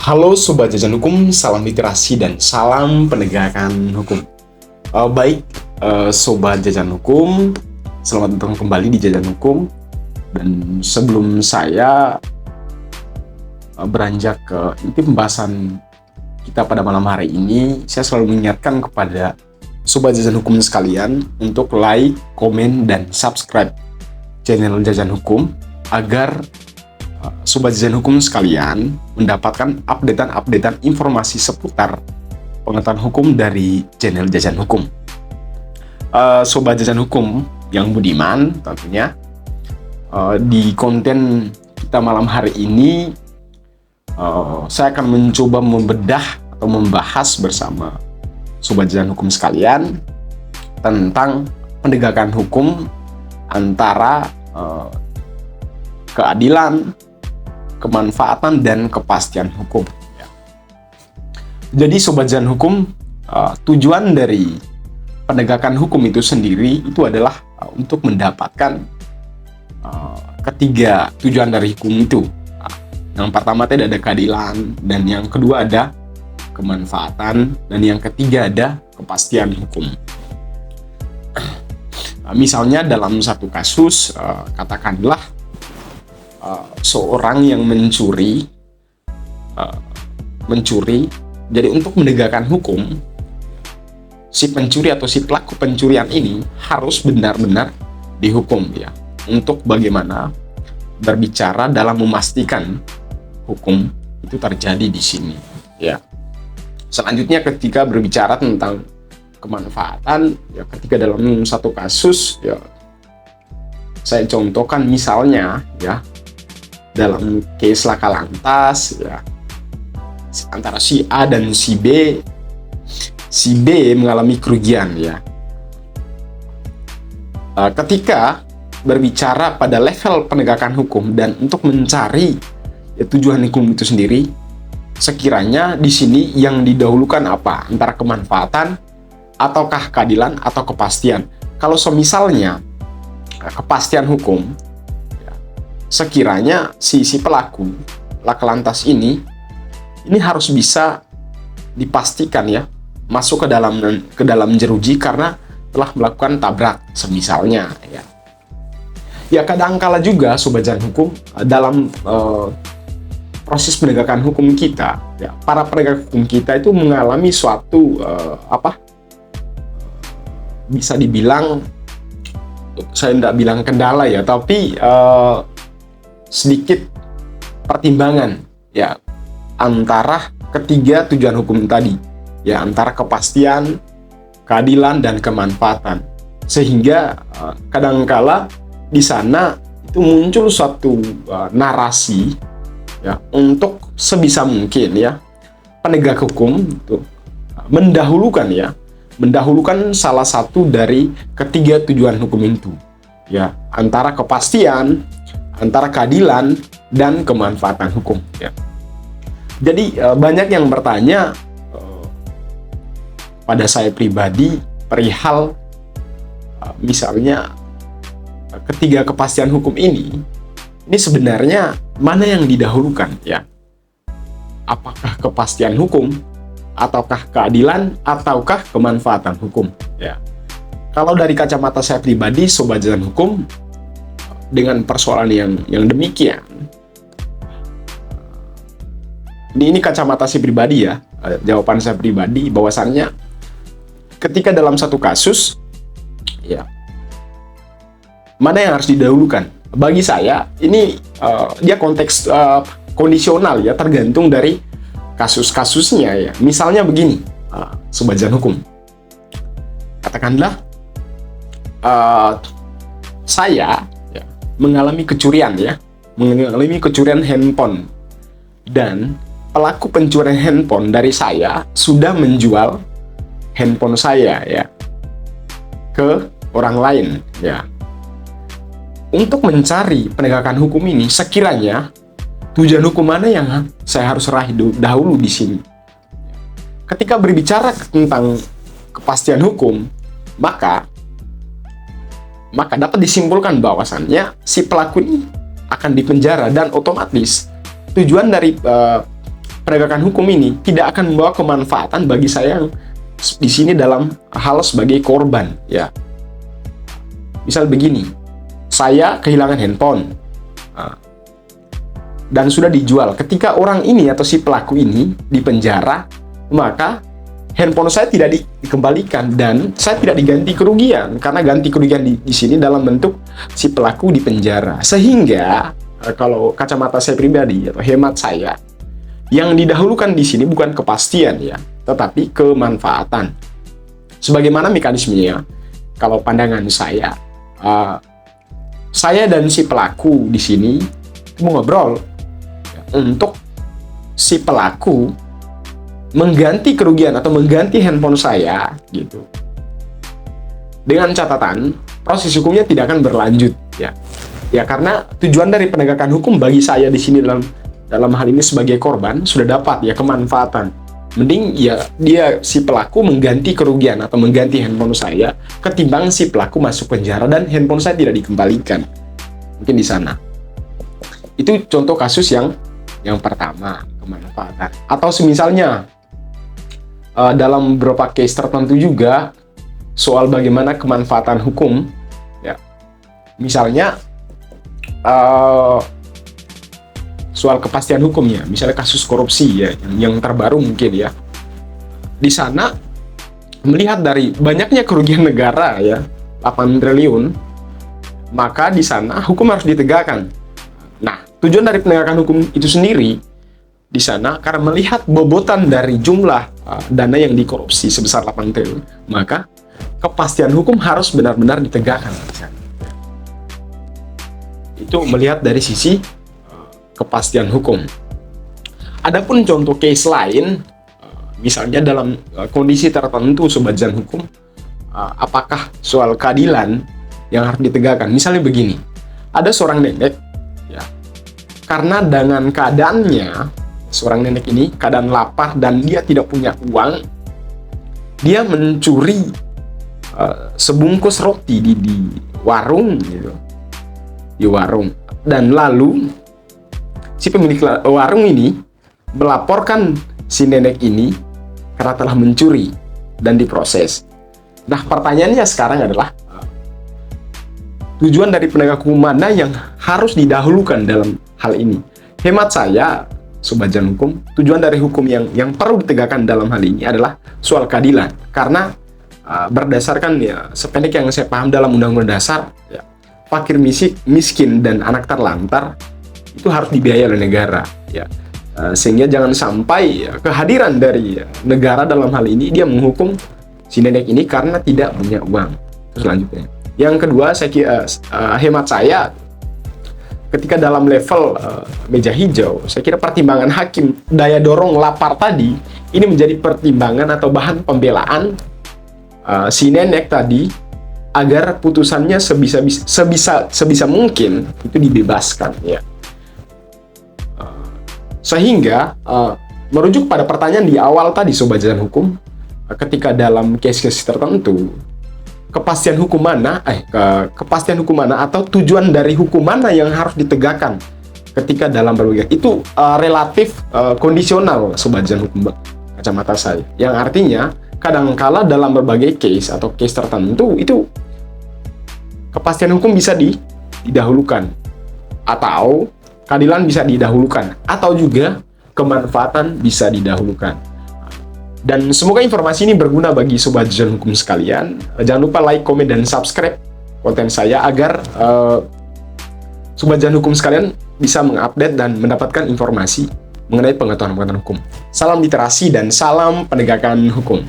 Halo Sobat Jajan Hukum, salam literasi dan salam penegakan hukum. Sobat Jajan Hukum, selamat datang kembali di Jajan Hukum. Dan sebelum saya beranjak ke inti pembahasan kita pada malam hari ini, saya selalu mengingatkan kepada Sobat Jajan Hukum sekalian untuk like, komen, dan subscribe channel Jajan Hukum agar Sobat Jajan Hukum sekalian mendapatkan updatean informasi seputar pengetahuan hukum dari channel Jajan Hukum. Sobat Jajan Hukum yang budiman tentunya, di konten kita malam hari ini saya akan mencoba membedah atau membahas bersama Sobat Jajan Hukum sekalian tentang penegakan hukum antara keadilan, kemanfaatan, dan kepastian hukum. Jadi Sobat Jajan Hukum, tujuan dari penegakan hukum itu sendiri itu adalah untuk mendapatkan ketiga tujuan dari hukum itu. Yang pertama tadi ada keadilan, dan yang kedua ada kemanfaatan, dan yang ketiga ada kepastian hukum. Misalnya dalam satu kasus, katakanlah seorang yang mencuri. Jadi untuk menegakkan hukum, si pencuri atau si pelaku pencurian ini harus benar-benar dihukum ya. Untuk bagaimana berbicara dalam memastikan hukum itu terjadi di sini ya. Selanjutnya ketika berbicara tentang kemanfaatan ya, ketika dalam satu kasus ya, saya contohkan misalnya ya, dalam case laka lantas ya, antara si A dan si B mengalami kerugian ya. Ketika berbicara pada level penegakan hukum dan untuk mencari ya, tujuan hukum itu sendiri, sekiranya di sini yang didahulukan apa? Antara kemanfaatan ataukah keadilan atau kepastian. Kalau semisalnya kepastian hukum, sekiranya si pelaku laka lantas ini harus bisa dipastikan ya masuk ke dalam jeruji karena telah melakukan tabrak semisalnya ya. Ya kadangkala juga Sobat Jajan Hukum dalam proses penegakan hukum kita ya, para penegak hukum kita itu mengalami suatu bisa dibilang, saya tidak bilang kendala ya, tapi sedikit pertimbangan ya antara ketiga tujuan hukum tadi ya, antara kepastian, keadilan, dan kemanfaatan, sehingga kadangkala di sana itu muncul suatu narasi ya untuk sebisa mungkin ya penegak hukum itu mendahulukan salah satu dari ketiga tujuan hukum itu ya, antara kepastian, antara keadilan, dan kemanfaatan hukum ya. Jadi banyak yang bertanya pada saya pribadi perihal misalnya ketiga kepastian hukum ini sebenarnya mana yang didahulukan ya? Apakah kepastian hukum, ataukah keadilan, ataukah kemanfaatan hukum ya? Kalau dari kacamata saya pribadi Sobat Jajan Hukum, dengan persoalan yang demikian, ini kacamata saya pribadi ya, jawaban saya pribadi bahwasannya ketika dalam satu kasus ya, mana yang harus didahulukan? Bagi saya ini dia konteks kondisional ya, tergantung dari kasus-kasusnya ya. Misalnya begini, Sobat Jajan Hukum, katakanlah saya mengalami kecurian handphone, dan pelaku pencurian handphone dari saya sudah menjual handphone saya ya ke orang lain ya. Untuk mencari penegakan hukum ini, sekiranya tujuan hukum mana yang saya harus raih dahulu di sini? Ketika berbicara tentang kepastian hukum, maka dapat disimpulkan bahwasannya si pelaku ini akan dipenjara, dan otomatis tujuan dari penegakan hukum ini tidak akan membawa kemanfaatan bagi saya yang di sini dalam hal sebagai korban, ya. Misal begini, saya kehilangan handphone dan sudah dijual. Ketika orang ini atau si pelaku ini dipenjara, maka handphone saya tidak dikembalikan dan saya tidak diganti kerugian, karena ganti kerugian di sini dalam bentuk si pelaku dipenjara. Sehingga kalau kacamata saya pribadi atau hemat saya, yang didahulukan di sini bukan kepastian, ya, tetapi kemanfaatan. Sebagaimana mekanismenya, kalau pandangan saya dan si pelaku di sini mau ngobrol untuk si pelaku mengganti kerugian atau mengganti handphone saya, gitu. Dengan catatan proses hukumnya tidak akan berlanjut, ya. Ya, karena tujuan dari penegakan hukum bagi saya di sini dalam hal ini sebagai korban sudah dapat, ya, kemanfaatan. Mending ya dia si pelaku mengganti kerugian atau mengganti handphone saya ketimbang si pelaku masuk penjara dan handphone saya tidak dikembalikan. Mungkin di sana. Itu contoh kasus yang pertama, kemanfaatan. Atau semisalnya dalam beberapa case tertentu juga soal bagaimana kemanfaatan hukum, ya. Misalnya soal kepastian hukumnya, misalnya kasus korupsi, ya, yang terbaru mungkin, ya. Di sana melihat dari banyaknya kerugian negara, ya, 8 triliun, maka di sana hukum harus ditegakkan. Nah, tujuan dari penegakan hukum itu sendiri di sana karena melihat bobotan dari jumlah dana yang dikorupsi sebesar 8 triliun, maka kepastian hukum harus benar-benar ditegakkan. Itu melihat dari sisi kepastian hukum. Adapun contoh case lain, misalnya dalam kondisi tertentu Sobat Jalan Hukum, apakah soal keadilan yang harus ditegakkan? Misalnya begini, ada seorang nenek, ya, karena dengan keadaannya, seorang nenek ini keadaan lapar dan dia tidak punya uang, dia mencuri sebungkus roti di warung, gitu, di warung, dan lalu si pemilik warung ini melaporkan si nenek ini karena telah mencuri dan diproses. Nah, pertanyaannya sekarang adalah tujuan dari penegak hukum mana yang harus didahulukan dalam hal ini? Hemat saya, Sobat Jalan Hukum, tujuan dari hukum yang perlu ditegakkan dalam hal ini adalah soal keadilan. Karena berdasarkan, ya, sependek yang saya paham dalam Undang-Undang Dasar, ya, fakir miskin dan anak terlantar itu harus dibiayai oleh negara, ya. Sehingga jangan sampai kehadiran dari negara dalam hal ini dia menghukum si nenek ini karena tidak punya uang. Terus selanjutnya, yang kedua, saya kira hemat saya, ketika dalam level meja hijau, saya kira pertimbangan hakim daya dorong lapar tadi ini menjadi pertimbangan atau bahan pembelaan si nenek tadi agar putusannya sebisa mungkin itu dibebaskan, ya. Sehingga merujuk pada pertanyaan di awal tadi, Sobat Jalan Hukum, ketika dalam case-case tertentu kepastian hukum mana atau tujuan dari hukum mana yang harus ditegakkan ketika dalam berbagai itu relatif kondisional, Sobat Jalan Hukum, kacamata saya, yang artinya kadangkala dalam berbagai case atau case tertentu itu kepastian hukum bisa didahulukan, atau keadilan bisa didahulukan, atau juga kemanfaatan bisa didahulukan. Dan semoga informasi ini berguna bagi Sobat Jalan Hukum sekalian. Jangan lupa like, komen, dan subscribe konten saya agar Sobat Jalan Hukum sekalian bisa mengupdate dan mendapatkan informasi mengenai pengetahuan hukum. Salam literasi dan salam penegakan hukum.